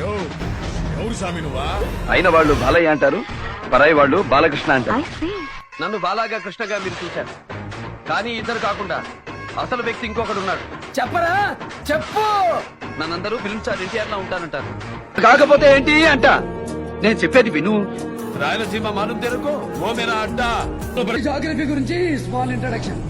ఎవరు స్వామి నువ్వా? అయిన వాళ్ళు బాలయ్య అంటారు, పరాయి వాళ్ళు బాలకృష్ణ అంటారు. నన్ను బాలాగా కృష్ణగా మీరు చూశారు, కానీ ఇద్దరు కాకుండా అసలు వ్యక్తి ఇంకొకడు ఉన్నాడు. చెప్పరా చెప్పు. నన్నందరూ ఫిల్మ్ స్టార్ ఎన్టీఆర్ లా ఉంటానంటారు, కాకపోతే ఏంటి అంట. నేను చెప్పేది విను. రాయలసీమ మానం తెరకు ఓ మేరా అడ్డా. జాగ్రఫీ గురించి small introduction.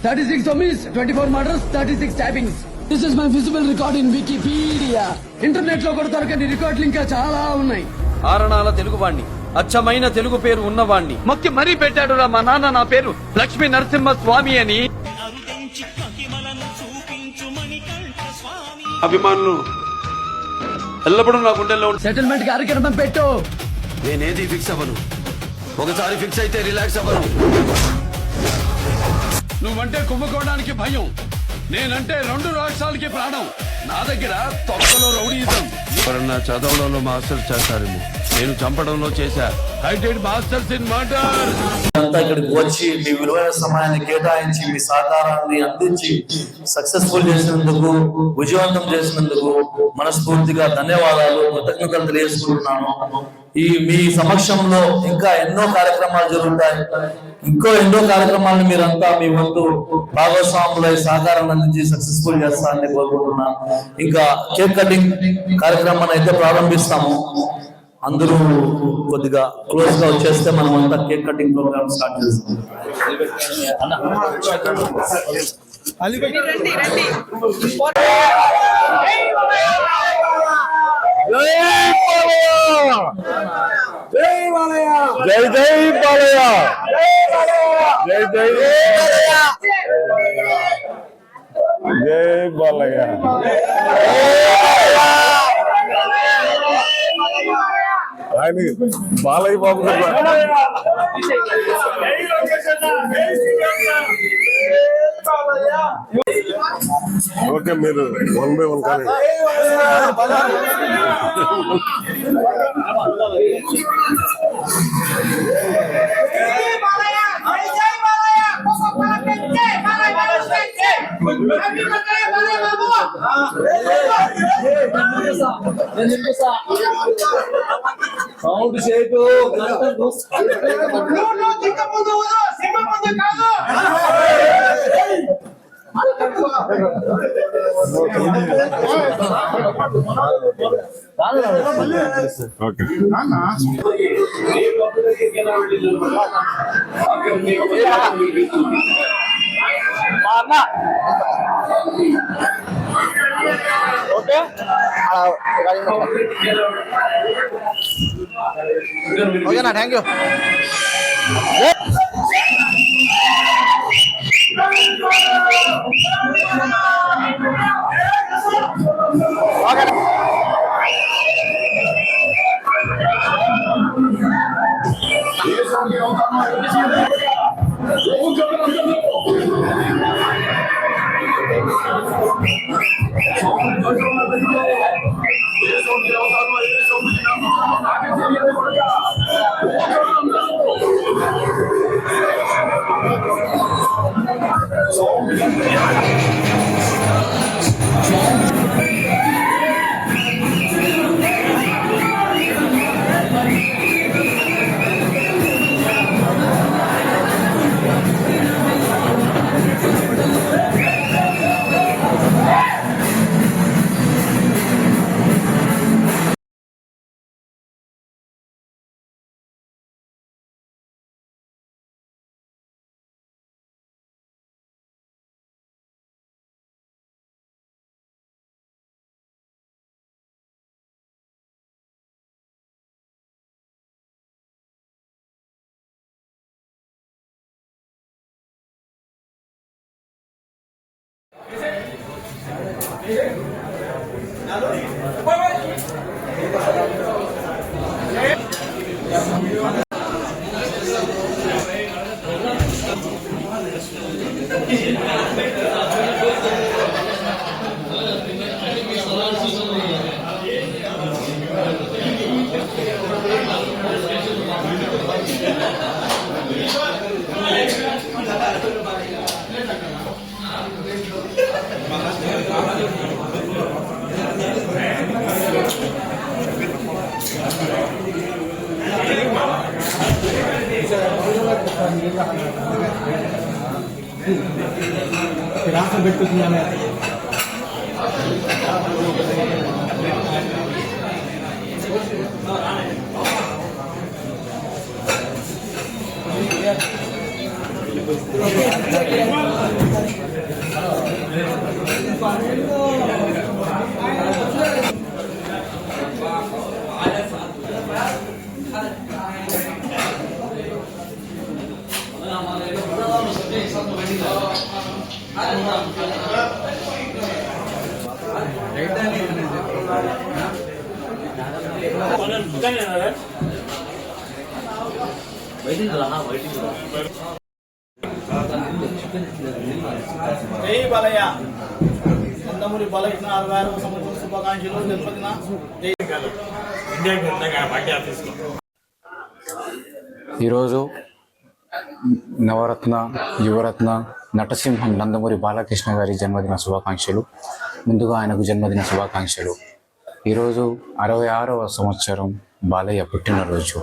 36 zombies, 24 murders, 36 stabbings. This is my visible record in Wikipedia. Internet లో కూడా దొరకని రికార్డులు ఇంకా చాలా ఉన్నాయి. ఆరణాల తెలుగు వాణ్ణి, అచ్చమైన తెలుగు పేరు ఉన్నవాణ్ణి మొక్కి మరీ పెట్టాడురా మా నాన్న నా పేరు లక్ష్మీ నరసింహ స్వామి అని. అభిమానులు ఎల్లప్పుడూ నా గుండెల్లో సెటిల్మెంట్ కార్యక్రమం పెట్టు. నేనేది ఫిక్స్ అవ్వను, ఒకసారి ఫిక్స్ అయితే రిలాక్స్ అవ్వను. నువ్వంటే కుంభకోణానికి భయం, నేనంటే 2 రాష్ట్రాలకి ప్రాణం. నా దగ్గర తొక్కలో రౌడీయిజం. ఎవరన్నా చదవడంలో మాస్టర్స్ చేస్తారేమో, నేను చంపడంలో చేశా. I did masters in murder. అంతా ఇక్కడికి వచ్చి మీ విలువైన సమయాన్ని కేటాయించి మీ సహకారాన్ని అందించి సక్సెస్ఫుల్ చేసినందుకు, విజయవంతం చేసినందుకు మనస్ఫూర్తిగా ధన్యవాదాలు, కృతజ్ఞతలు తెలియజేసుకుంటున్నాను. మీ సమక్షంలో ఇంకా ఎన్నో కార్యక్రమాలు జరుగుతాయి. ఎన్నో కార్యక్రమాలను మీరంతా మీ వంతు భాగస్వాములై సహకారం అందించి సక్సెస్ఫుల్ చేస్తారని కోరుకుంటున్నాను. ఇంకా కేక్ కటింగ్ కార్యక్రమాన్ని అయితే ప్రారంభిస్తాము. అందరూ కొద్దిగా క్లోజ్ గా వచ్చేస్తే మనం అంతా కేక్ కటింగ్ ప్రోగ్రామ్ స్టార్ట్ చేస్తాం. జై బాలయ్య, జై జై బాలయ్య, జై జై జై బాలయ్య. ఆయన బాలయ్య బాబు ఓకే, మీరు 1 by 1 కానీ సౌండ్ చేయకు. ఓకేనా, థ్యాంక్ యూ. రాష్ట్రం పెట్టుకుంటున్నాను. జై బాలయ్య. నందమూరి బాలకృష్ణ 66వ సంవత్సరం శుభాకాంక్షలు. జన్మదిన ఈరోజు నవరత్న యువరత్న నటసింహం నందమూరి బాలకృష్ణ గారి జన్మదిన శుభాకాంక్షలు. ముందుగా ఆయనకు జన్మదిన శుభాకాంక్షలు. ఈరోజు 66వ సంవత్సరం బాలయ్య పుట్టినరోజు.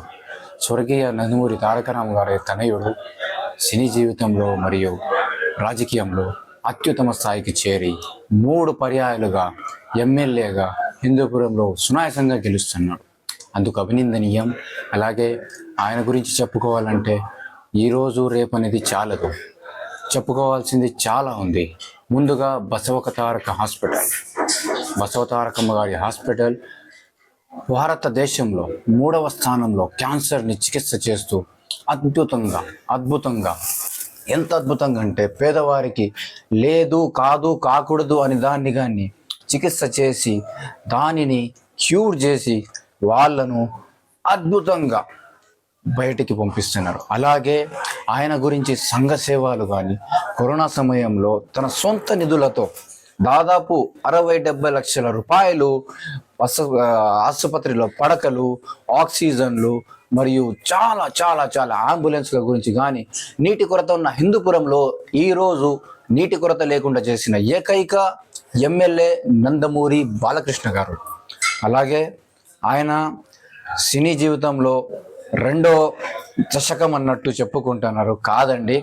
స్వర్గీయ నందమూరి తారక రామారావు గారి తనయుడు సినీ జీవితంలో మరియు రాజకీయంలో అత్యుత్తమ స్థాయికి చేరి 3 పర్యాయాలుగా ఎమ్మెల్యేగా హిందూపురంలో సునాయాసంగా గెలుస్తున్నాడు. అందుకు అభినందనీయం. అలాగే ఆయన గురించి చెప్పుకోవాలంటే ఈరోజు రేపు అనేది చాలదు, చెప్పుకోవాల్సింది చాలా ఉంది. ముందుగా బసవతారక హాస్పిటల్, బసవతారకమ్మ గారి హాస్పిటల్ భారతదేశంలో 3వ స్థానంలో క్యాన్సర్ని చికిత్స చేస్తూ అద్భుతంగా ఎంత అద్భుతంగా అంటే పేదవారికి లేదు కాదు కాకూడదు అని దాన్ని కానీ చికిత్స చేసి దానిని క్యూర్ చేసి వాళ్ళను అద్భుతంగా బయటికి పంపిస్తున్నారు. అలాగే ఆయన గురించి సంఘ సేవలు కానీ కరోనా సమయంలో తన సొంత నిధులతో దాదాపు 60-70 లక్షల రూపాయలు ఆసుపత్రిలో పడకలు, ఆక్సిజన్లు మరియు చాలా చాలా చాలా అంబులెన్స్ల గురించి కానీ నీటి కొరత ఉన్న హిందూపురంలో ఈరోజు నీటి కొరత లేకుండా చేసిన ఏకైక ఎమ్మెల్యే నందమూరి బాలకృష్ణ గారు. అలాగే ఆయన సినీ జీవితంలో 2వ దశకం అన్నట్టు చెప్పుకుంటున్నారు. కాదండి,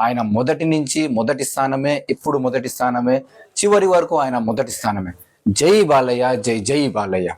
ఆయన మొదటి నుంచి మొదటి స్థానమే, ఇప్పుడు మొదటి స్థానమే, చివరి వరకు ఆయన మొదటి స్థానమే. జై బాలయ్య, జై జై బాలయ్య.